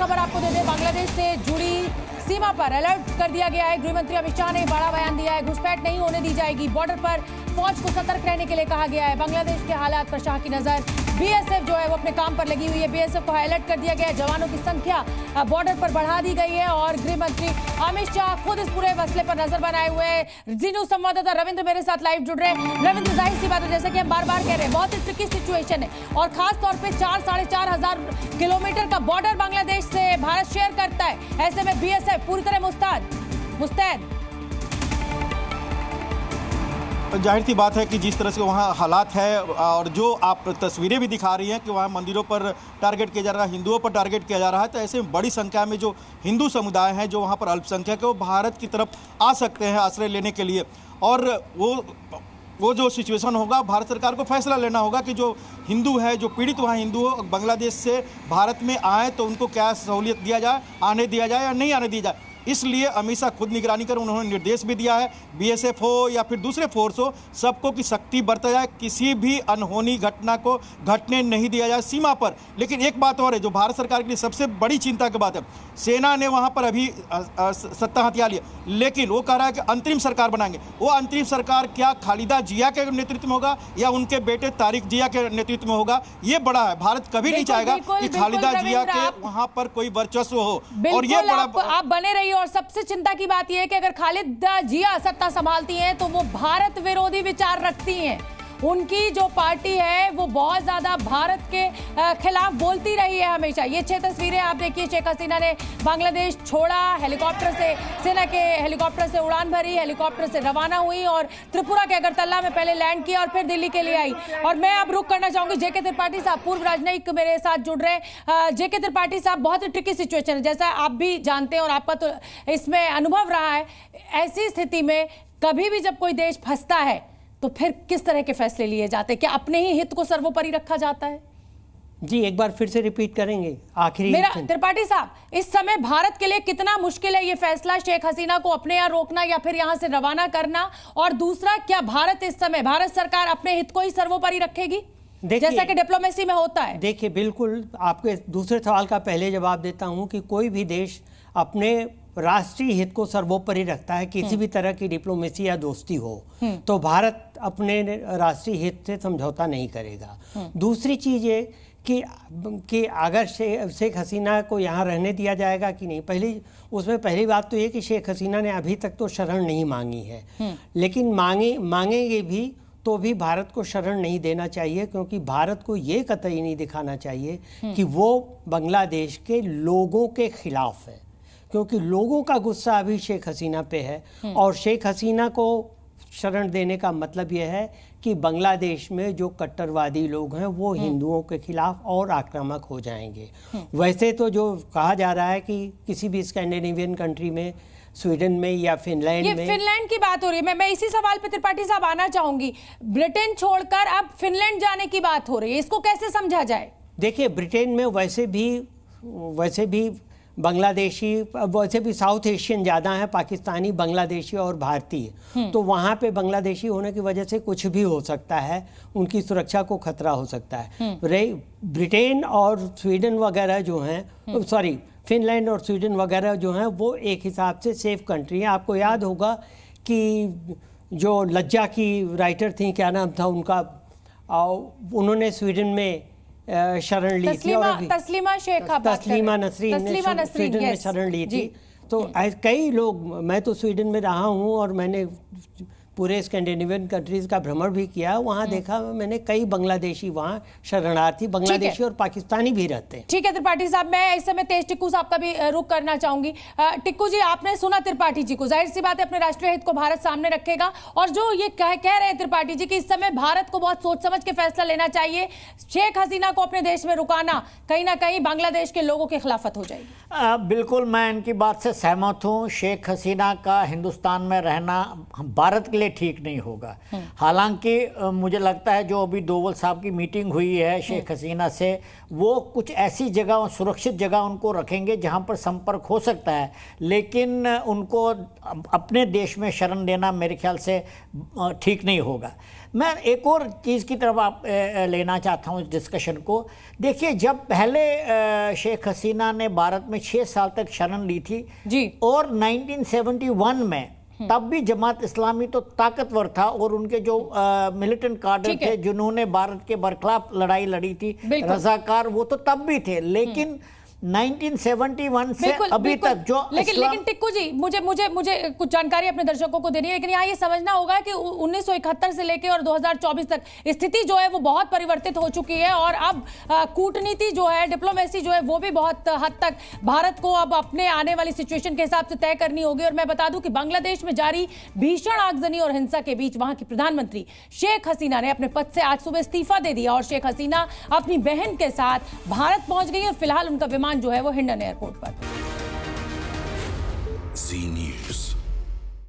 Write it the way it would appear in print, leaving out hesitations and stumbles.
खबर आपको दे दें, बांग्लादेश से जुड़ी सीमा पर अलर्ट कर दिया गया है। गृह मंत्री अमित शाह ने बड़ा बयान दिया है, घुसपैठ नहीं होने दी जाएगी। बॉर्डर पर फौज को सतर्क रहने के लिए कहा गया है। बांग्लादेश के हालात पर शाह की नजर। बीएसएफ जो है वो अपने काम पर लगी हुई है। बीएसएफ को अलर्ट कर दिया गया है। जवानों की संख्या बॉर्डर पर बढ़ा दी गई है और गृह मंत्री अमित शाह खुद इस पूरे मसले पर नजर बनाए हुए हैं। जी न्यूज संवाददाता रविंद्र मेरे साथ लाइव जुड़ रहे हैं। रविंद्र, जाहिर सी बात है, जैसे कि हम बार बार कह रहे हैं, बहुत ही ट्रिकी सिचुएशन है और खास तौर पे 4-4.5 किलोमीटर का बॉर्डर बांग्लादेश से भारत शेयर करता है। ऐसे में बीएसएफ पूरी तरह मुस्तैद। जाहिर सी बात है कि जिस तरह से वहाँ हालात है और जो आप तस्वीरें भी दिखा रही हैं कि वहाँ मंदिरों पर टारगेट किया जा रहा है, हिंदुओं पर टारगेट किया जा रहा है, तो ऐसे में बड़ी संख्या में जो हिंदू समुदाय हैं, जो वहाँ पर अल्पसंख्यक है, वो भारत की तरफ आ सकते हैं आश्रय लेने के लिए। और वो जो सिचुएशन होगा, भारत सरकार को फैसला लेना होगा कि जो हिंदू है, जो पीड़ित वहाँ हिंदू हो, बांग्लादेश से भारत में आए तो उनको क्या सहूलियत दिया जाए, आने दिया जाए या नहीं आने दिया जाए। इसलिए अमित शाह खुद निगरानी कर उन्होंने निर्देश भी दिया है, बीएसएफ हो या फिर दूसरे फोर्स हो, सबको की सख्ती बरता जाए, किसी भी अनहोनी घटना को घटने नहीं दिया जाए सीमा पर। लेकिन एक बात और है जो भारत सरकार के लिए सबसे बड़ी चिंता की बात है, सेना ने वहाँ पर अभी सत्ता हथिया लिया, लेकिन वो कह रहा है कि अंतरिम सरकार बनाएंगे। वो अंतरिम सरकार क्या खालिदा जिया के नेतृत्व में होगा या उनके बेटे तारिक जिया के नेतृत्व में होगा, ये बड़ा है। भारत कभी नहीं चाहेगा कि खालिदा जिया के वहाँ पर कोई वर्चस्व हो। और ये बड़ा आप बने रहिए। और सबसे चिंता की बात यह है कि अगर खालिदा जिया सत्ता संभालती हैं तो वो भारत विरोधी विचार रखती हैं। उनकी जो पार्टी है वो बहुत ज्यादा भारत के खिलाफ बोलती रही है हमेशा। ये 6 तस्वीरें आप देखिए, शेख हसीना ने बांग्लादेश छोड़ा, हेलीकॉप्टर से, सेना के हेलीकॉप्टर से उड़ान भरी, हेलीकॉप्टर से रवाना हुई और त्रिपुरा के अगरतला में पहले लैंड किया और फिर दिल्ली के लिए आई। और मैं अब रुक करना चाहूंगी जेके त्रिपाठी साहब, पूर्व राजनयिक मेरे साथ जुड़ रहे हैं। जेके त्रिपाठी साहब, बहुत ही ट्रिकी सिचुएशन है, जैसा आप भी जानते हैं और आपका तो इसमें अनुभव रहा है। ऐसी स्थिति में कभी भी जब कोई देश फंसता है तो फिर किस तरह के फैसले लिए जाते हैं? क्या अपने ही हित को सर्वोपरि रखा जाता है? जी, एक बार फिर से रिपीट करेंगे आखिरी मेरा त्रिपाठी साहब, इस समय भारत के लिए कितना मुश्किल है ये फैसला, शेख हसीना को अपने यहाँ रोकना या फिर यहाँ से रवाना करना? और दूसरा, क्या भारत इस समय, भारत सरकार अपने हित को ही सर्वोपरि रखेगी जैसा कि डिप्लोमेसी में होता है? देखिए, बिल्कुल आपके दूसरे सवाल का पहले जवाब देता हूं कि कोई भी देश अपने राष्ट्रीय हित को सर्वोपरि रखता है, किसी भी तरह की डिप्लोमेसी या दोस्ती हो तो भारत अपने राष्ट्रीय हित से समझौता नहीं करेगा। दूसरी चीज़ ये कि अगर शेख हसीना को यहाँ रहने दिया जाएगा कि नहीं, पहली बात तो ये कि शेख हसीना ने अभी तक तो शरण नहीं मांगी है, लेकिन मांगेंगे भी तो भी भारत को शरण नहीं देना चाहिए, क्योंकि भारत को ये कतई नहीं दिखाना चाहिए कि वो बांग्लादेश के लोगों के खिलाफ है, क्योंकि लोगों का गुस्सा अभी शेख हसीना पे है। और शेख हसीना को शरण देने का मतलब यह है कि बांग्लादेश में जो कट्टरवादी लोग हैं वो हिंदुओं के खिलाफ और आक्रामक हो जाएंगे। वैसे तो जो कहा जा रहा है कि किसी भी स्कैंडिनेवियन कंट्री में, स्वीडन में या फिनलैंड में, फिनलैंड की बात हो रही है, मैं इसी सवाल पे त्रिपाठी साहब आना चाहूंगी। ब्रिटेन छोड़कर अब फिनलैंड जाने की बात हो रही है, इसको कैसे समझा जाए? देखिए, ब्रिटेन में वैसे भी बांग्लादेशी, वैसे भी साउथ एशियन ज़्यादा हैं, पाकिस्तानी, बांग्लादेशी और भारतीय, तो वहाँ पे बांग्लादेशी होने की वजह से कुछ भी हो सकता है, उनकी सुरक्षा को खतरा हो सकता है। ब्रिटेन और स्वीडन वगैरह जो हैं, फिनलैंड और स्वीडन वगैरह जो हैं वो एक हिसाब से सेफ कंट्री हैं। आपको याद होगा कि जो लज्जा की राइटर थी, क्या नाम था उनका, उन्होंने स्वीडन में शरण ली थी और तस्लीमा नसरीन ने स्वीडन में शरण ली थी। तो कई लोग, मैं तो स्वीडन में रहा हूँ और मैंने पूरे स्कैंडिनेवियन कंट्रीज का भ्रमण भी किया, वहाँ देखा मैंने कई बांग्लादेशी वहाँ शरणार्थी, बांग्लादेशी और पाकिस्तानी भी रहते हैं। ठीक है त्रिपाठी साहब, मैं इस समय तेज टिक्कू साहब का भी रुख करना चाहूंगी। टिक्कू जी, आपने सुना त्रिपाठी जी को, जाहिर सी बात है अपने राष्ट्रीय हित को भारत सामने रखेगा, और जो ये कह रहे हैं त्रिपाठी जी कि इस समय भारत को बहुत सोच समझ के फैसला लेना चाहिए, शेख हसीना को अपने देश में रुकाना कहीं ना कहीं बांग्लादेश के लोगों के खिलाफत हो जाएगी। बिल्कुल, मैं इनकी बात से सहमत हूँ। शेख हसीना का हिंदुस्तान में रहना भारत के पहले ठीक नहीं होगा। हालांकि मुझे लगता है जो अभी डोवल साहब की मीटिंग हुई है शेख हसीना से, वो कुछ ऐसी जगह, सुरक्षित जगह उनको रखेंगे जहां पर संपर्क हो सकता है, लेकिन उनको अपने देश में शरण देना मेरे ख्याल से ठीक नहीं होगा। मैं एक और चीज़ की तरफ आप लेना चाहता हूँ इस डिस्कशन को। देखिए, जब पहले शेख हसीना ने भारत में 6 साल तक शरण ली थी जी, और 1971 में तब भी जमात इस्लामी तो ताकतवर था और उनके जो मिलिटेंट कार्डर थे जिन्होंने भारत के बरखिलाफ लड़ाई लड़ी थी, रजाकार, वो तो तब भी थे। लेकिन 1971 से अभी तक जो लेकिन टिक्कू जी, मुझे कुछ जानकारी अपने दर्शकों को देनी है, लेकिन यहाँ ये समझना होगा कि 1971 से लेकर और 2024 तक स्थिति जो है वो बहुत परिवर्तित हो चुकी है और अब कूटनीति जो है, डिप्लोमेसी जो है, वो भी बहुत हद तक भारत को अब अपने आने वाली सिचुएशन के हिसाब से तय करनी होगी। और मैं बता दूं कि बांग्लादेश में जारी भीषण आगजनी और हिंसा के बीच वहां की प्रधानमंत्री शेख हसीना ने अपने पद से आज सुबह इस्तीफा दे दिया और शेख हसीना अपनी बहन के साथ भारत पहुंच गई और फिलहाल उनका विमान जो है वो हिंडन एयरपोर्ट पर।